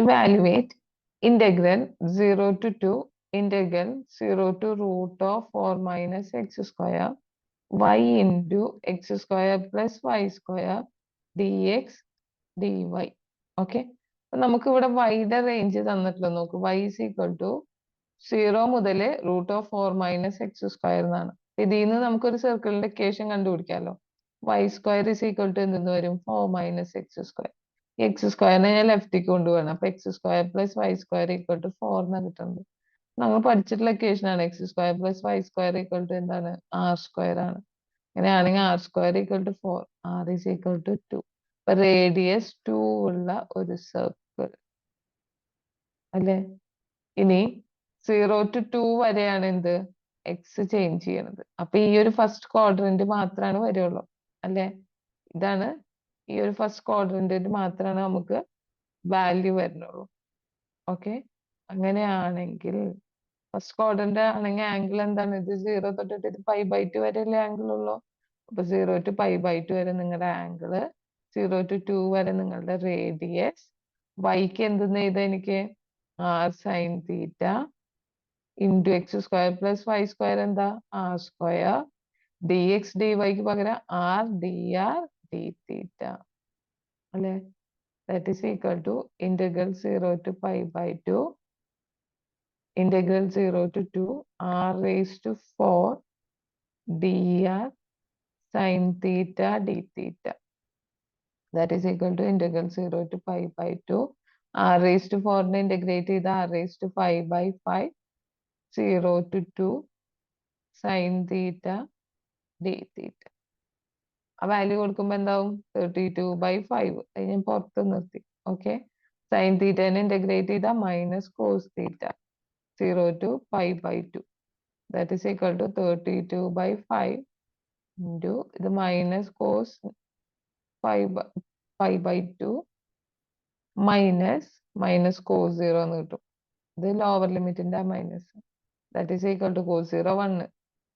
Evaluate integral 0 to 2 integral 0 to root of 4 minus x square y into x square plus y square dx dy. Okay, നമുക്ക് ഇവിടെ വൈയുടെ range തന്നിട്ടുള്ള നോക്ക്, y is equal to 0 മുതൽ root of 4 minus x square എന്നാണ്. ഇതിൽ നിന്ന് നമുക്കൊരു സർക്കിളിന്റെ ഇക്വേഷൻ കണ്ടുപിടിക്കാമല്ലോ. y square is equal to എന്തെന്ന് വരും? 4 മൈനസ് എക്സ് സ്ക്വയർ. എക്സ് സ്ക്വയറിനെ ഞാൻ ലെഫ്റ്റിലേക്ക് കൊണ്ടുപോകണം. അപ്പൊ x square plus y square equal to 4 എന്നാണ് കിട്ടുന്നത്. നമ്മൾ പഠിച്ചിട്ടുള്ള ഇക്വേഷൻ ആണ്. X square plus y square equal to എന്താണ്? ആർ സ്ക്വയർ ആണ്. അങ്ങനെയാണെങ്കിൽ r square equal to 4, r is equal to 2. അപ്പൊ റേഡിയസ് 2 ഉള്ള ഒരു സർക്കിൾ അല്ലേ. ഇനി 0 to 2 വരെയാണ് എന്ത്? എക്സ് ചേഞ്ച് ചെയ്യണത്. അപ്പൊ ഈ ഒരു ഫസ്റ്റ് ക്വാഡ്രന്റ് മാത്രമാണ് വരുള്ളൂ അല്ലെ. ഇതാണ് ഈ ഒരു ഫസ്റ്റ് ക്വാഡ്രന്റിൽ മാത്രമാണ് നമുക്ക് വാല്യൂ വരുന്നുള്ളൂ. ഓക്കെ, അങ്ങനെയാണെങ്കിൽ ഫസ്റ്റ് ക്വാഡ്രന്റ് ആണെങ്കിൽ ആംഗിൾ എന്താണ്? ഇത് 0 തൊട്ടിട്ട് ഇത് π/2 വരെയല്ലേ ആംഗിൾ ഉള്ളൂ. അപ്പൊ 0 to π/2 വരെ നിങ്ങളുടെ ആംഗിള്, 0 to 2 വരെ നിങ്ങളുടെ റേഡിയസ്. വൈക്ക് എന്തെന്ന് ചെയ്താൽ എനിക്ക് r sine theta into x square plus y square എന്താ? R square d x d വൈക്ക് പകരം r d r d theta അല്ലെ. That is equal to integral 0 to π/2 integral 0 to 2 r raised to 4 dr sin theta d theta. That is equal to integral 0 to π/2 r raised to 4 നെ integrate ചെയ്ത് r raised to 5/5 0 to 2 sin theta d theta. ആ value കൊടുക്കുമ്പോൾ എന്താവും? 32/5. അത് ഞാൻ പുറത്ത് നിർത്തി. Okay, sign തീറ്റനെ integrate ചെയ്താൽ minus cos theta 0 to π/2. That is equal to 32/5 into ഇത് മൈനസ് കോസ് 5/2 മൈനസ് കോസ് 0 എന്ന് കിട്ടും. ഇത് ലോവർ ലിമിറ്റിന്റെ minus. That is equal to cos 0 1,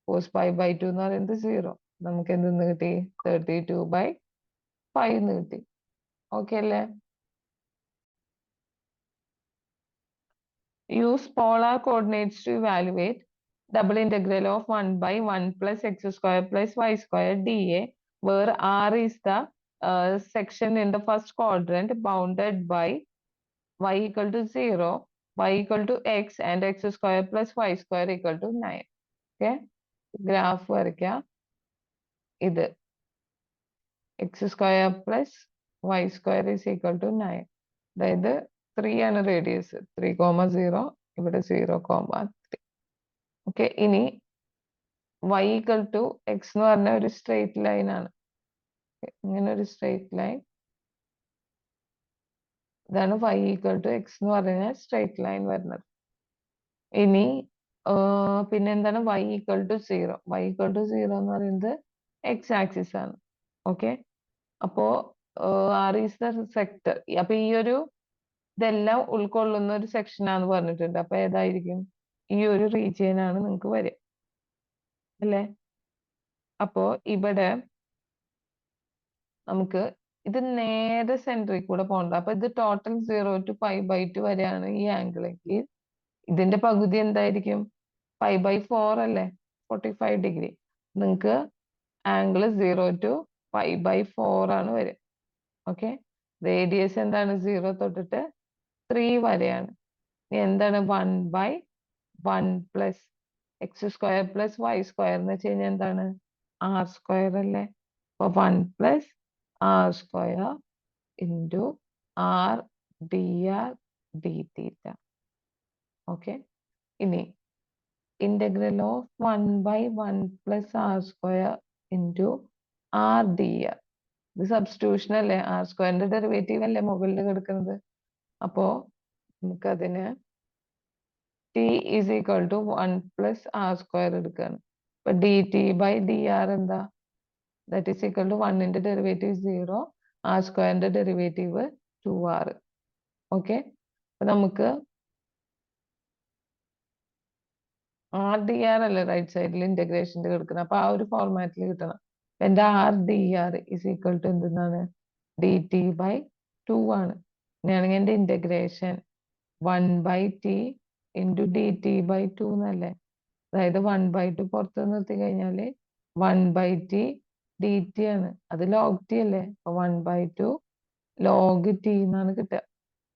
cos 5/2 എന്ന് പറയുന്നത് 0. നമുക്ക് എന്തെന്ന് കിട്ടി? 32/5 എന്ന് കിട്ടി. ഓക്കെ അല്ലേ? Use polar coordinates to evaluate double integral of 1/1 plus x square plus y square dA, where R is the section in the first quadrant bounded by y equal to 0, y equal to x and x square plus y square equal to 9. Okay, graph വരയ്ക്കാം. ഇത് x square plus y square is equal to 9. അതായത് 3 ആണ് radius. 3,0, ഇവിടെ 0,3. Okay, ഇനി y equal to x എന്ന് പറഞ്ഞ ഒരു straight line ആണ്. ഇങ്ങനെ ഒരു സ്ട്രെയിറ്റ് ലൈൻ, ഇതാണ് y equal to x എന്ന് പറഞ്ഞ സ്ട്രെയിറ്റ് ലൈൻ വരുന്നത്. ഇനി പിന്നെന്താണ്? y equal to 0. y equal to 0 എന്ന് പറയുന്നത് x ആക്സിസ് ആണ്. ഓക്കെ, അപ്പോ r is the sector. അപ്പൊ ഈ ഒരു ഇതെല്ലാം ഉൾക്കൊള്ളുന്ന ഒരു സെക്ഷൻ ആണെന്ന് പറഞ്ഞിട്ടുണ്ട്. അപ്പൊ ഏതായിരിക്കും? ഈ ഒരു റീജിയൻ ആണ് നിങ്ങൾക്ക് വരിക അല്ലേ. അപ്പോ ഇവിടെ നമുക്ക് ഇത് നേരെ സെന്ററിൽ കൂടെ പോകണ്ട. അപ്പൊ ഇത് ടോട്ടൽ 0 to π/2 വരെയാണ് ഈ ആംഗിൾ എങ്കിൽ ഇതിന്റെ പകുതി എന്തായിരിക്കും? π/4 അല്ലേ, 45 ഡിഗ്രി. നിങ്ങൾക്ക് ആംഗിൾ 0 to π/4 ആണ് വരിക. ഓക്കെ, റേഡിയസ് എന്താണ്? 0 തൊട്ടിട്ട് 3 വരെയാണ്. ഇനി എന്താണ്? 1/1 plus x square plus y square എന്ന് വെച്ച് കഴിഞ്ഞാൽ എന്താണ്? ആർ സ്ക്വയർ അല്ലേ. അപ്പൊ 1 plus r square into r d r d theta. Okay, ഇനി integral of 1/1 plus r square into r d r. ഇത് സബ്സ്റ്റിറ്റ്യൂഷൻ അല്ലേ, ആർ സ്ക്വയറിന്റെ ഡെറിവേറ്റീവ് അല്ലേ മുകളിൽ കിടക്കുന്നത്. അപ്പോ നമുക്കതിന് t is equal to 1 plus r square എടുക്കുകയാണ്. അപ്പൊ d t by d r എന്താ? ദാറ്റ് ഈസ് ഈക്വൽ ടു 1ന്റെ ഡെറിവേറ്റീവ് 0, ആർ സ്ക്വയറിന്റെ ഡെറിവേറ്റീവ് 2r. ഓക്കെ, അപ്പൊ നമുക്ക് ആർ ഡി ആർ അല്ലേ റൈറ്റ് സൈഡിൽ ഇന്റഗ്രേഷന്റെ കിടക്കുന്നത്. അപ്പൊ ആ ഒരു ഫോർമാറ്റിൽ കിട്ടണം. എന്റെ r d r is equal to എന്തെന്നാണ്? ഡി ടി ബൈ 2 ആണ്. അങ്ങനെയാണെങ്കിൽ എൻ്റെ ഇന്റഗ്രേഷൻ 1/t ഇൻറ്റു dt/2 എന്നല്ലേ? അതായത് 1/2 പുറത്ത് നിർത്തി കഴിഞ്ഞാൽ 1/t dt ആണ്. അത് log t അല്ലേ? അപ്പൊ 1/2 log t എന്നാണ് കിട്ടുക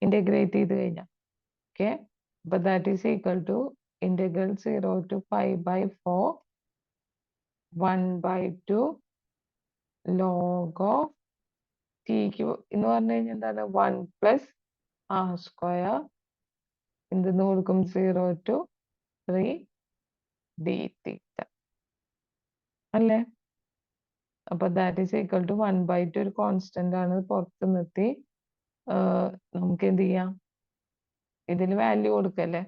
ഇന്റഗ്രേറ്റ് ചെയ്ത് കഴിഞ്ഞാൽ. ഓക്കെ, അപ്പൊ that is equal to integral 0 to π/4 1/2 log of t എന്ന് പറഞ്ഞു കഴിഞ്ഞാൽ എന്താണ്? 1 plus r square എന്തെന്ന് കൊടുക്കും? 0 to 3 d theta അല്ലേ? അപ്പൊ ദാറ്റ് ഈസ് ഈക്വൽ ടു 1/2 ഒരു കോൺസ്റ്റന്റ് ആണ്, പുറത്ത് നിർത്തി നമുക്ക് എന്ത് ചെയ്യാം? ഇതിന് വാല്യൂ കൊടുക്കല്ലേ?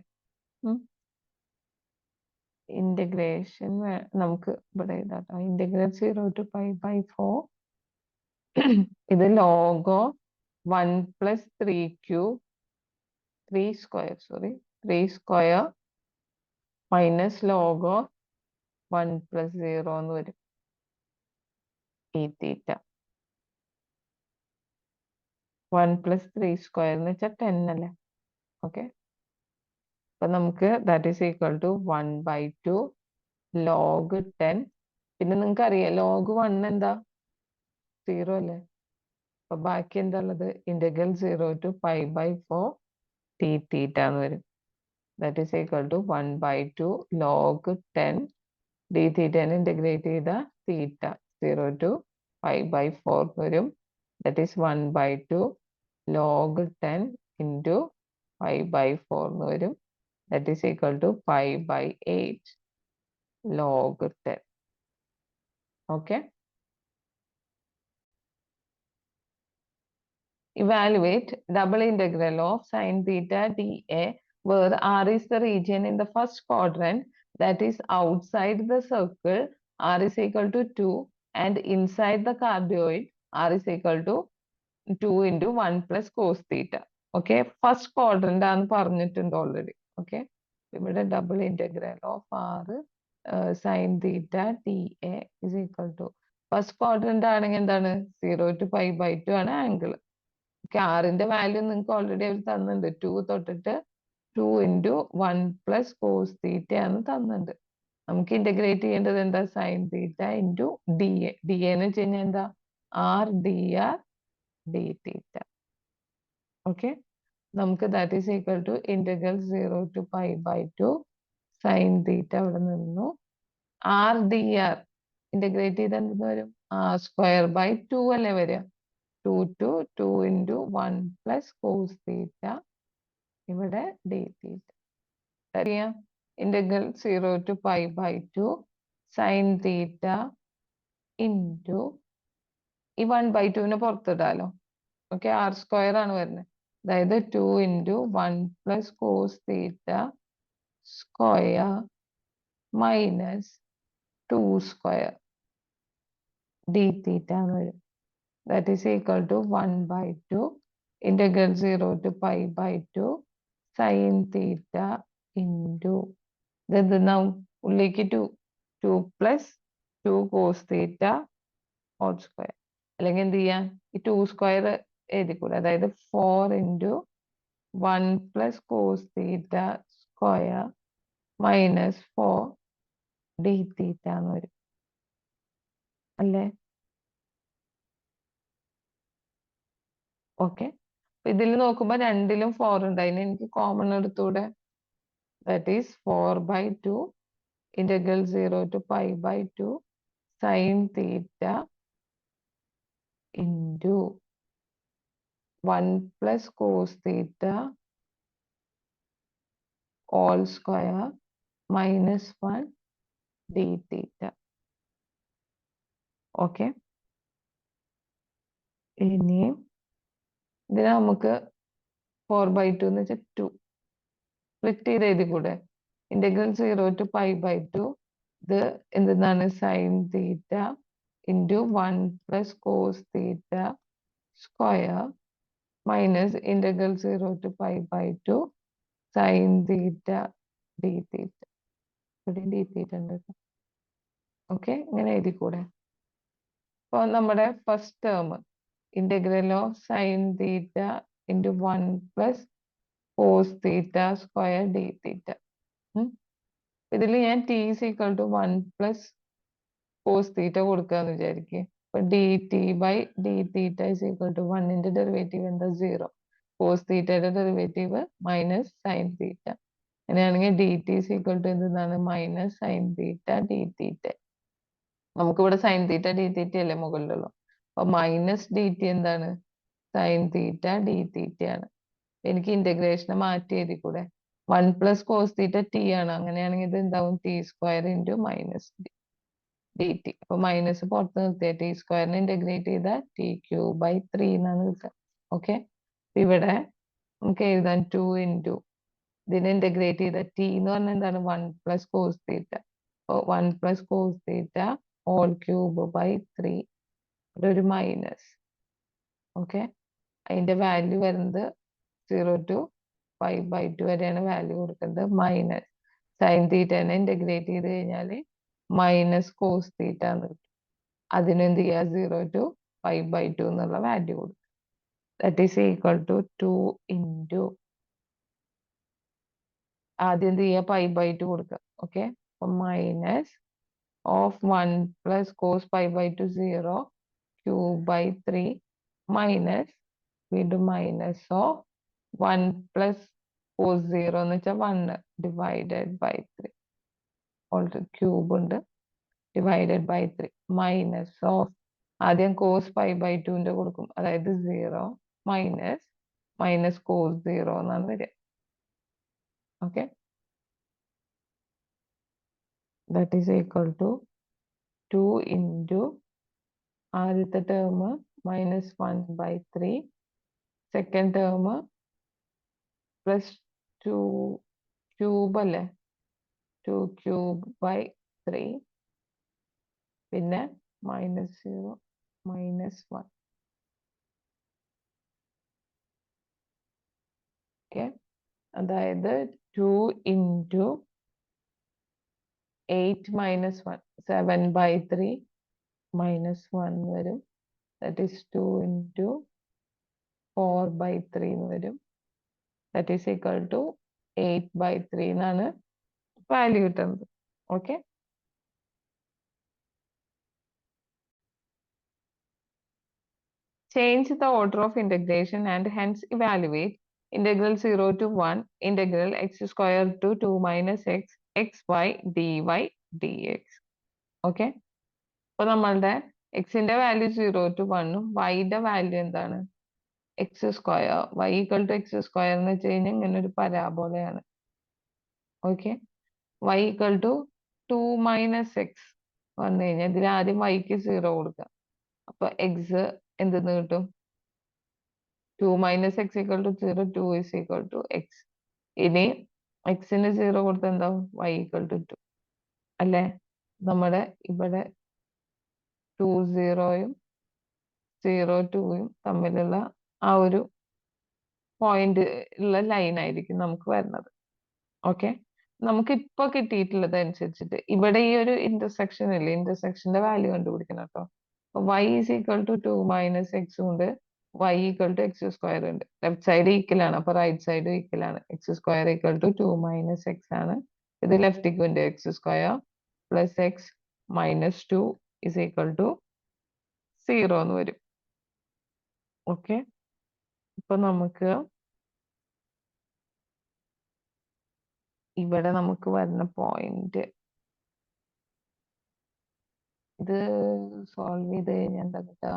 ഇന്റഗ്രേഷൻ നമുക്ക് ഇവിടെ എഴുതാട്ടോ. ഇന്റഗ്രൽ 0 to π/4 ഇത് log of 1 plus 3 square minus log of 1 plus 0 എന്ന് വരും ഈ തീറ്റ. 1 plus 3 square എന്ന് വെച്ചാൽ 10 അല്ലേ? ഓക്കെ, അപ്പൊ നമുക്ക് that is equal to 1/2 log 10. പിന്നെ നിങ്ങൾക്ക് അറിയാം log 1 എന്താ? 0 അല്ലേ? അപ്പൊ ബാക്കി എന്താ ഉള്ളത്? ഇന്റഗ്രൽ 0 to π/4 t തീറ്റ എന്ന് വരും. That is equal to 1/2 log 10 d തീറ്റനെ ഇന്റഗ്രേറ്റ് ചെയ്ത തീറ്റ 0 to π/4 വരും. ദാറ്റ് ഈസ് 1/2 log 10 into π/4 എന്ന് വരും. That is equal to 5/8 log 10. Okay, evaluate double integral of sin theta dA where R is the region in the first quadrant that is outside the circle R is equal to 2 and inside the cardioid R is equal to 2 into 1 plus cos theta. Okay, first quadrant ആണ് പറഞ്ഞിട്ടുണ്ട് already. Okay, ഇവിടെ double integral of R sin theta dA is equal to first quadrant ആണെങ്കിൽ എന്താണ്? 0 to π/2 ആണ് angle. ആറിന്റെ value നിങ്ങൾക്ക് already അവർ തന്നിട്ടുണ്ട്. 2 തൊട്ടിട്ട് 2 into 1 plus cos theta ആണ് തന്നിട്ടുണ്ട്. നമുക്ക് ഇന്റഗ്രേറ്റ് ചെയ്യേണ്ടത് എന്താ? sin theta into dA. dA എന്ന് വെച്ച് കഴിഞ്ഞാൽ എന്താ? r dr d theta. ഓക്കെ, നമുക്ക് that is equal to integral 0 to π/2 sin theta ഇവിടെ നിന്നു r dr ഇന്റഗ്രേറ്റ് ചെയ്ത് എന്തെന്ന് വരും? r²/2 അല്ലേ വരിക? 2 to 2 into 1 plus cos theta ഇവിടെ d theta. അറിയാം, integral 0 to π/2 sin theta into ഈ 1/2 പുറത്തിടാലോ. ഓക്കെ, r² ആണ് വരുന്നത്. അതായത് 2 into 1 plus cos theta square minus 2 square d theta എന്ന് വരും. That is equal to 1/2 integral 0 to π/2 sin theta into now ഉള്ളിലേക്ക് 2 plus 2 cos theta whole square. അല്ലെങ്കിൽ എന്ത് ചെയ്യാം? ഈ 2 square എഴുതിക്കൂടെ? അതായത് 4 into 1 plus cos theta square minus 4 d theta എന്ന് വരും അല്ലേ? ഓക്കെ, ഇതിൽ നോക്കുമ്പോ രണ്ടിലും 4 ഉണ്ട്. അതിന് എനിക്ക് കോമൺ എടുത്തൂടെ? That is 4/2 integral 0 to π/2 sin theta into 1 plus cos theta all square minus 1 d theta. Okay, ഇനി ഇതിനെ നമുക്ക് 4/2 എന്ന് വെച്ചാൽ 2 സ്പ്ലിറ്റ് ചെയ്ത് എഴുതി കൂടെ? ഇന്റഗ്രൽ 0 to π/2 ഇത് എന്താണ്? sin theta into 1 plus cos theta square minus integral 0 to π/2 sin theta d theta. ഇവിടെ d theta ഉണ്ട്. ഓക്കെ, ഇങ്ങനെ എഴുതി കൂടെ? അപ്പൊ നമ്മുടെ first term integral of sin theta into 1 plus cos theta square d theta. ഇതിൽ ഞാൻ t is equal to 1 plus cos theta കൊടുക്കാന്ന് വിചാരിക്കുക. അപ്പൊ dt by d theta is equal to 1ന്റെ ഡെറിവേറ്റീവ് എന്താ 0. cos theta യുടെ ഡെറിവേറ്റീവ് മൈനസ് sin theta. അങ്ങനെയാണെങ്കിൽ dt is equal to എന്താണ് minus sin theta d theta. നമുക്കിവിടെ sin theta d theta അല്ലേ മുകളിലുള്ളൂ. അപ്പൊ മൈനസ് dt എന്താണ് sin theta d theta ആണ്. എനിക്ക് ഇന്റഗ്രേഷനെ മാറ്റി എഴുതി കൂടെ 1 പ്ലസ് കോസ് തീറ്റ ടി ആണ്. അങ്ങനെയാണെങ്കിൽ ഇത് എന്താവും T square into minus D T. അപ്പൊ മൈനസ് പുറത്ത് നിർത്തിയ ടി സ്ക്വയറിനെ ഇന്റഗ്രേറ്റ് ചെയ്താൽ ടി ക്യൂ ബൈ 3 എന്നാണ് കിട്ടുക. ഓക്കെ, ഇവിടെ നമുക്ക് എഴുതാൻ 2 ഇൻറ്റു ഇതിനെ ഇന്റഗ്രേറ്റ് ചെയ്ത ടി എന്ന് പറഞ്ഞാൽ എന്താണ് 1 പ്ലസ് കോസ് തീറ്റ. അപ്പോൾ 1 plus cos theta whole cube by 3 ഒരു മൈനസ്. ഓക്കെ, അതിന്റെ വാല്യൂ വരുന്നത് 0 to 5/2 വരെയാണ് വാല്യൂ കൊടുക്കുന്നത്. മൈനസ് സൈൻ തീറ്റനെ ഇന്റഗ്രേറ്റ് ചെയ്ത് കഴിഞ്ഞാൽ മൈനസ് കോസ് തീറ്റ എന്ന് കിട്ടും. അതിനെന്ത് ചെയ്യുക 0 to 5/2 എന്നുള്ള വാല്യൂ കൊടുക്കും. That is equal to 2 into ആദ്യം എന്ത് ചെയ്യുക 5/2 കൊടുക്കുക. ഓക്കെ, അപ്പൊ minus of 1 plus cos 5/2 0 cube by 3 minus വീണ്ടും മൈനസ് ഓഫ് 1 പ്ലസ് കോസ് 0 എന്ന് വെച്ചാൽ 1 ഡിവൈഡഡ് ബൈ 3 ഓൾറെഡി ക്യൂബ് ഉണ്ട് ഡിവൈഡഡ് ബൈ 3 മൈനസ് ഓഫ് ആദ്യം കോസ് 5/2 കൊടുക്കും, അതായത് 0 മൈനസ് മൈനസ് കോസ് 0 എന്നാണ് വരിക. ഓക്കെ, that is equal to 2 into ആദ്യത്തെ term minus 1/3 second term plus 2 cube അല്ലേ 2 ക്യൂബ് ബൈ 3 പിന്നെ മൈനസ് 0 മൈനസ് 1. ഓക്കെ, അതായത് 2 ഇൻറ്റു 8 മൈനസ് 1 7/3 മൈനസ് 1 വരും. ദാറ്റ് ഈസ് 2 ഇൻറ്റു 4/3 എന്ന് വരും. ദാറ്റ് ഈസ് ഈക്വൽ ടു 8/3 എന്നാണ് വാല്യൂ കിട്ടുന്നത്. Okay, change the order of integration and hence evaluate integral 0 to 1 integral x square to 2 minus x xy dy dx. Okay, അപ്പൊ നമ്മളുടെ എക്സിന്റെ value 0 to 1ഉം വൈയുടെ value എന്താണ് x square. Y equal to x square എന്ന് വെച്ച് കഴിഞ്ഞാൽ ഇങ്ങനെ ഒരു പരാബോളയാണ്. Okay, y equal to 2 minus x വന്നു കഴിഞ്ഞാൽ ഇതിൽ ആദ്യം വൈക്ക് 0 കൊടുക്കുക. അപ്പൊ എക്സ് എന്തെന്ന് കിട്ടും 2 minus x equal to 0 2 is equal to x. ഇനി എക്സിന് 0 കൊടുത്ത എന്താവും വൈ ഈക്വൽ ടു 2 അല്ലെ. നമ്മുടെ ഇവിടെ 2 0യും 0 2യും തമ്മിലുള്ള ആ ഒരു പോയിന്റ് ഉള്ള ലൈൻ ആയിരിക്കും നമുക്ക് വരുന്നത്. ഓക്കെ, നമുക്ക് ഇപ്പൊ കിട്ടിയിട്ടുള്ളത് അനുസരിച്ചിട്ട് ഇവിടെ ഈ ഒരു ഇന്റർസെക്ഷൻ ഇല്ലേ, ഇന്റർസെക്ഷന്റെ വാല്യൂ കണ്ടുപിടിക്കണം കേട്ടോ. Y is equal to 2 minus x ഉണ്ട്, y equal to x square ഉണ്ട്. ലെഫ്റ്റ് സൈഡ് ഈക്വൽ ആണ്, അപ്പൊ റൈറ്റ് സൈഡ് ഈക്വൽ ആണ്. X square equal to 2 minus x ആണ്. ഇത് ലെഫ്റ്റിക്ക് ഉണ്ട്, x square plus x minus 2 is equal to 0 എന്ന് വരും. ഓക്കെ, ഇപ്പൊ നമുക്ക് ഇവിടെ നമുക്ക് വരുന്ന പോയിന്റ് ഇത് സോൾവ് ചെയ്ത് കഴിഞ്ഞാൽ എന്താ കിട്ടുക,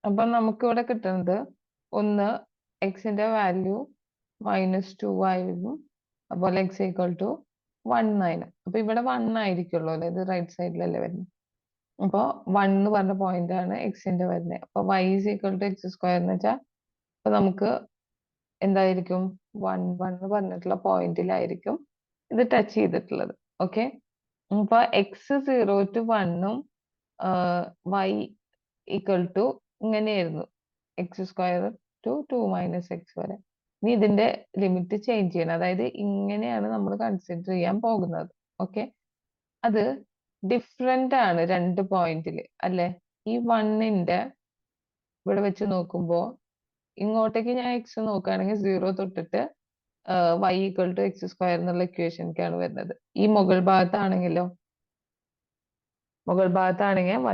അപ്പൊ നമുക്ക് ഇവിടെ കിട്ടുന്നത് ഒന്ന് എക്സിന്റെ വാല്യൂ -2 ആയിരുന്നു, അതുപോലെ എക്സ് ഈക്വൽ ടു 1 ആയിരുന്നു. അപ്പൊ ഇവിടെ 1 ആയിരിക്കുള്ളൂ അല്ലെ, ഇത് റൈറ്റ് സൈഡിലല്ലേ വരുന്നത്. അപ്പൊ 1 എന്ന് പറഞ്ഞ പോയിന്റ് ആണ് എക്സിന്റെ വരുന്നത്. അപ്പൊ y is equal to x square എന്ന് വെച്ചാൽ അപ്പൊ നമുക്ക് എന്തായിരിക്കും 1 1 പറഞ്ഞിട്ടുള്ള പോയിന്റിലായിരിക്കും ഇത് ടച്ച് ചെയ്തിട്ടുള്ളത്. ഓക്കെ, അപ്പൊ എക്സ് 0 to 1ഉം വൈ ഈക്വൽ ടു ഇങ്ങനെയായിരുന്നു x square to 2 minus x വരെ. ഇനി ഇതിന്റെ ലിമിറ്റ് ചേഞ്ച് ചെയ്യണം, അതായത് ഇങ്ങനെയാണ് നമ്മൾ കൺസിഡർ ചെയ്യാൻ പോകുന്നത്. ഓക്കെ, അത് ഡിഫറെന്റ് ആണ് രണ്ട് പോയിന്റിൽ അല്ലെ. ഈ 1ന്റെ ഇവിടെ വെച്ച് നോക്കുമ്പോൾ ഇങ്ങോട്ടേക്ക് ഞാൻ എക്സ് നോക്കുകയാണെങ്കിൽ 0 തൊട്ടിട്ട് y equal to x square എന്നുള്ള ഇക്വേഷനിലേക്കാണ് വരുന്നത്. ഈ മുകൾ ഭാഗത്താണെങ്കിലോ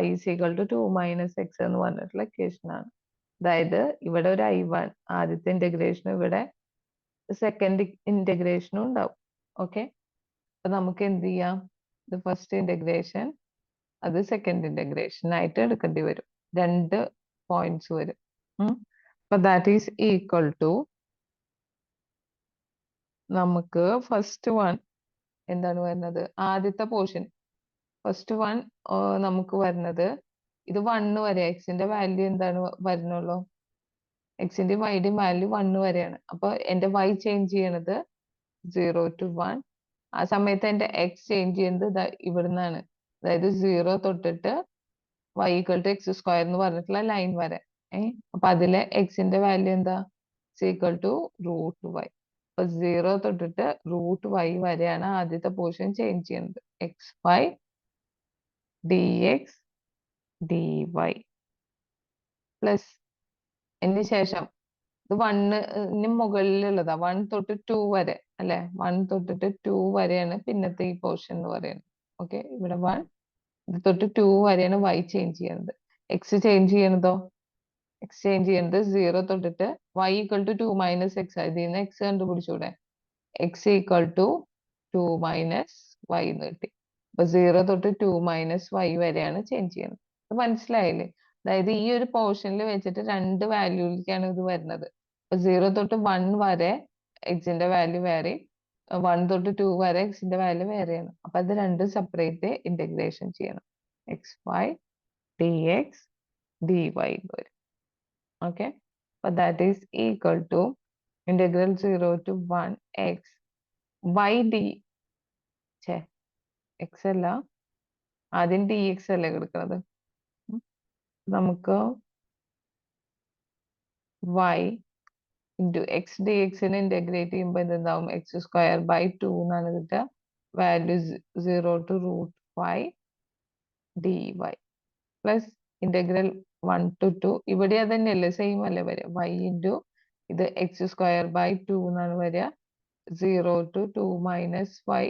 y is equal to 2 minus x എന്ന് പറഞ്ഞിട്ടുള്ള ഇക്വേഷൻ ആണ്. അതായത് ഇവിടെ ഒരു I1 ആദ്യത്തെ ഇന്റഗ്രേഷനും ഇവിടെ സെക്കൻഡ് ഇന്റഗ്രേഷനും ഉണ്ടാവും. ഓക്കെ, അപ്പൊ നമുക്ക് എന്ത് ചെയ്യാം, ഇത് ഫസ്റ്റ് ഇന്റഗ്രേഷൻ അത് സെക്കൻഡ് ഇന്റഗ്രേഷൻ ആയിട്ട് എടുക്കേണ്ടി വരും. രണ്ട് പോയിന്റ്സ് വരും. അപ്പൊ ദാറ്റ് ഈസ് ഈക്വൽ ടു നമുക്ക് ഫസ്റ്റ് വൺ എന്താണ് വരുന്നത്, ആദ്യത്തെ പോർഷൻ ഫസ്റ്റ് വൺ നമുക്ക് വരുന്നത് ഇത് 1 വരെ എക്സിന്റെ വാല്യൂ എന്താണ് വരുന്നുള്ളൂ, എക്സിന്റെ വൈയുടെയും വാല്യൂ 1 വരെയാണ്. അപ്പൊ എന്റെ y ചേഞ്ച് ചെയ്യണത് 0 to 1. ആ സമയത്ത് എന്റെ എക്സ് ചേഞ്ച് ചെയ്യുന്നത് ഇവിടുന്നാണ്, അതായത് 0 തൊട്ടിട്ട് y equal to x square എന്ന് പറഞ്ഞിട്ടുള്ള ലൈൻ വരെ. അപ്പൊ അതിലെ എക്സിന്റെ വാല്യൂ എന്താ, ഈക്വൽ ടു റൂട്ട് വൈ. അപ്പൊ 0 തൊട്ടിട്ട് റൂട്ട് വൈ വരെയാണ് ആദ്യത്തെ പോർഷൻ ചേഞ്ച് ചെയ്യുന്നത്. X y d x d y plus അതിന് ശേഷം ഇത് 1ന് മുകളിലുള്ളതാ, 1 തൊട്ട് 2 വരെ അല്ലെ, 1 തൊട്ടിട്ട് 2 വരെയാണ് പിന്നത്തെ ഈ പോർഷൻ എന്ന് പറയുന്നത്. ഓക്കെ, ഇവിടെ 1 ഇത് തൊട്ട് 2 വരെയാണ് y ചേഞ്ച് ചെയ്യുന്നത്. എക്സ് ചേഞ്ച് ചെയ്യണതോ, എക്സ് ചേഞ്ച് ചെയ്യുന്നത് 0 തൊട്ടിട്ട് y equal to 2 minus x, ഇതിൽ നിന്ന് എക്സ് കണ്ടുപിടിച്ചൂടെ, x equal to 2 minus y എന്ന് കിട്ടി. അപ്പൊ 0 തൊട്ട് 2 മൈനസ് വൈ വരെയാണ് ചേഞ്ച് ചെയ്യുന്നത്. അത് മനസ്സിലായില്ലേ? അതായത് ഈ ഒരു പോർഷനിൽ വെച്ചിട്ട് രണ്ട് വാല്യൂയിലേക്കാണ് ഇത് വരുന്നത്. അപ്പൊ 0 തൊട്ട് 1 വരെ എക്സിന്റെ വാല്യൂ വേറെ, 1 തൊട്ട് 2 വരെ എക്സിന്റെ വാല്യൂ വേറെയാണ്. അപ്പൊ അത് രണ്ടും സെപ്പറേറ്റ് ഇന്റഗ്രേഷൻ ചെയ്യണം. X y d x d y എന്ന് വരും. ഓക്കെ, അപ്പൊ that is equal to integral 0 to 1 x y d x അല്ല, ആദ്യം ഡി എക്സ് അല്ലേ കിടക്കുന്നത്. നമുക്ക് y ഇൻറ്റു എക്സ് ഡി എക്സിനെ ഇന്റഗ്രേറ്റ് ചെയ്യുമ്പോൾ എന്തുണ്ടാവും, എക്സ് സ്ക്വയർ ബൈ 2 എന്നാണ് കിട്ടുക. Value 0 to root y d y plus integral 1 to 2, ഇവിടെ അത് തന്നെയല്ലേ, സെയിം അല്ലേ വരിക, y ഇൻറ്റു ഇത് എക്സ് സ്ക്വയർ ബൈ 2 എന്നാണ് വരിക, 0 to 2 minus y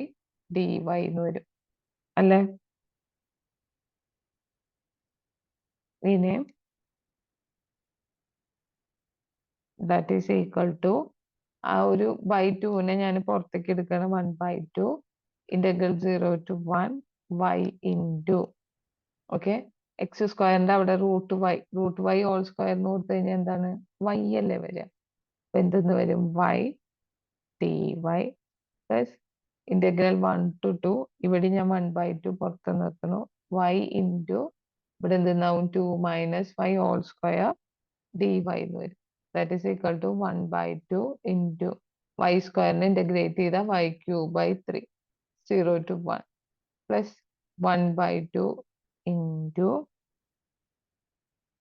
d y എന്ന് വരും അല്ലേ. ഇനി ദാറ്റ് ഈസ് ഈക്വൽ ടു ആ ഒരു ബൈ 2നെ ഞാൻ പുറത്തേക്ക് എടുക്കണം, 1/2 integral 0 to 1 y into okay X സ്ക്വയറിന്റെ അവിടെ റൂട്ട് വൈ ഹോൾ സ്ക്വയർ എന്ന് കൊടുത്തു കഴിഞ്ഞാൽ എന്താണ്, y അല്ലേ വരിക. അപ്പൊ എന്തെന്ന് വരും, y d y plus integral 1 to 2, ഇവിടെ ഞാൻ 1/2 പുറത്ത് നിർത്തുന്നു, y ഇൻറ്റു ഇവിടെ എന്തെന്നാവും 2 minus y whole square d y എന്ന് വരും. That is equal to 1/2 into y സ്ക്വയറിനെ ഇന്റഗ്രേറ്റ് ചെയ്ത y cube by 3 0 to 1 plus 1/2 into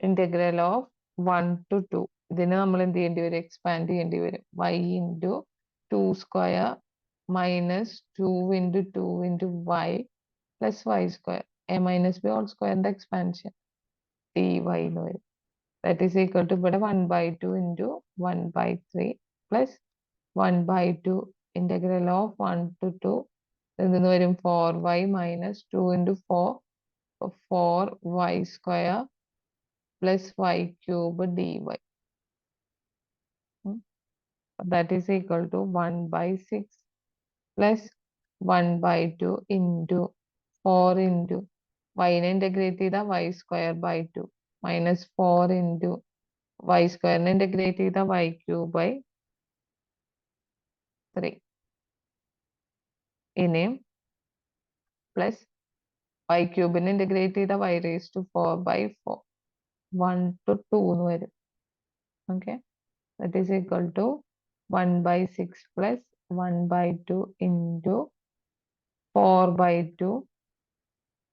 integral of 1 to 2. ഇതിനെ നമ്മൾ എന്ത് ചെയ്യേണ്ടി വരും, എക്സ്പാൻഡ് ചെയ്യേണ്ടി വരും. y into 2 square minus 2 into 2 into y plus y square a minus b whole സ്ക്വയറിന്റെ എക്സ്പാൻഷൻ ഡി വൈ എന്ന് വരും. ദാറ്റ് ഈസ് ഈക്വൽ ടു ഇവിടെ 1/2 into 1/3 plus 1/2 integral of 1 to 2 എന്തെന്ന് വരും, 4y minus 2 into 4y square plus y cube d y. That is equal to 1/6 plus 1/2 into 4 into വൈനെ integrate ചെയ്ത y square by 2 minus 4 into y സ്ക്വയറിനെ integrate ചെയ്ത y cube by 3 ഇനിയും plus y ക്യൂബിനെ integrate ചെയ്ത y raise to 4/4 1 to 2 എന്ന് വരും. ഓക്കെ, that is equal to 1/6 plus 1/2 into 4/2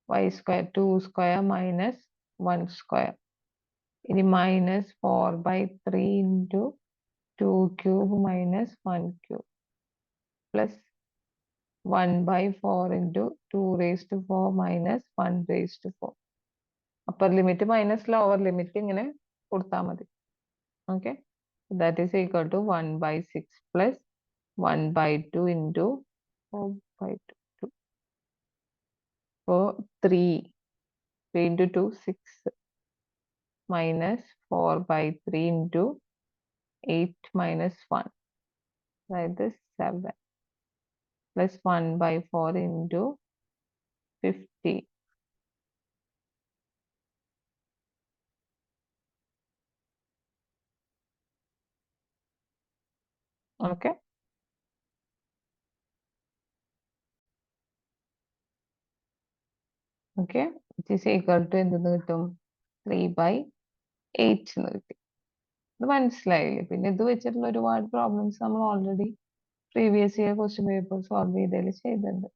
y square 2 square minus 1 square, ഇനി minus 4/3 into 2 cube minus 1 cube plus 1/4 into 2 raise to 4 minus 1 raise to 4. Upper limit minus lower limit ഇങ്ങനെ കൊടുത്താൽ മതി. Okay, that is equal to 1/6 plus 1/2 into 4/2. അപ്പോൾ 3 into 2 6 minus 4/3 into 8 minus 1, അതായത് 7 plus 1/4 into 50. Okay. Okay, which is equal to എന്തെന്ന് കിട്ടും? 3/8 എന്ന് കിട്ടി. ഇത് മനസ്സിലായില്ലേ? പിന്നെ ഇത് വെച്ചിട്ടുള്ള ഒരുപാട് പ്രോബ്ലംസ് നമ്മൾ already previous year question paper solve ചെയ്തതിൽ ചെയ്തിട്ടുണ്ട്.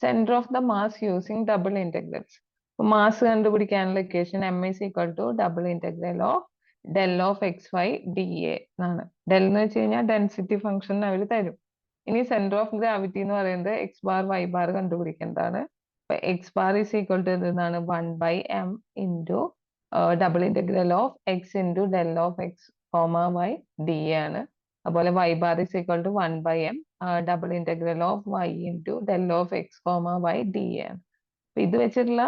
Centre of the mass using double integrals. Mass കണ്ടുപിടിക്കാനുള്ള equation m is equal to double integral of del of xy dA ആണ്. ഡെൽ എന്ന് വെച്ച് കഴിഞ്ഞാൽ ഡെൻസിറ്റി ഫംഗ്ഷൻ അവർ തരും. ഇനി സെന്റർ ഓഫ് ഗ്രാവിറ്റി എന്ന് പറയുന്നത് എക്സ് ബാർ വൈ ബാർ കണ്ടുപിടിക്കേണ്ടതാണ്. X bar is equal to എന്താണ് 1/m into double integral of x into del of x comma y d ആണ്. അതുപോലെ y bar is equal to 1/m double integral of y into del of x comma y d ആണ്. അപ്പൊ ഇത് വെച്ചിട്ടുള്ള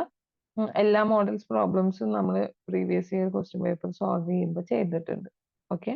എല്ലാ models പ്രോബ്ലംസും നമ്മൾ previous year question paper solve ചെയ്യുമ്പോൾ ചെയ്തിട്ടുണ്ട്. ഓക്കെ.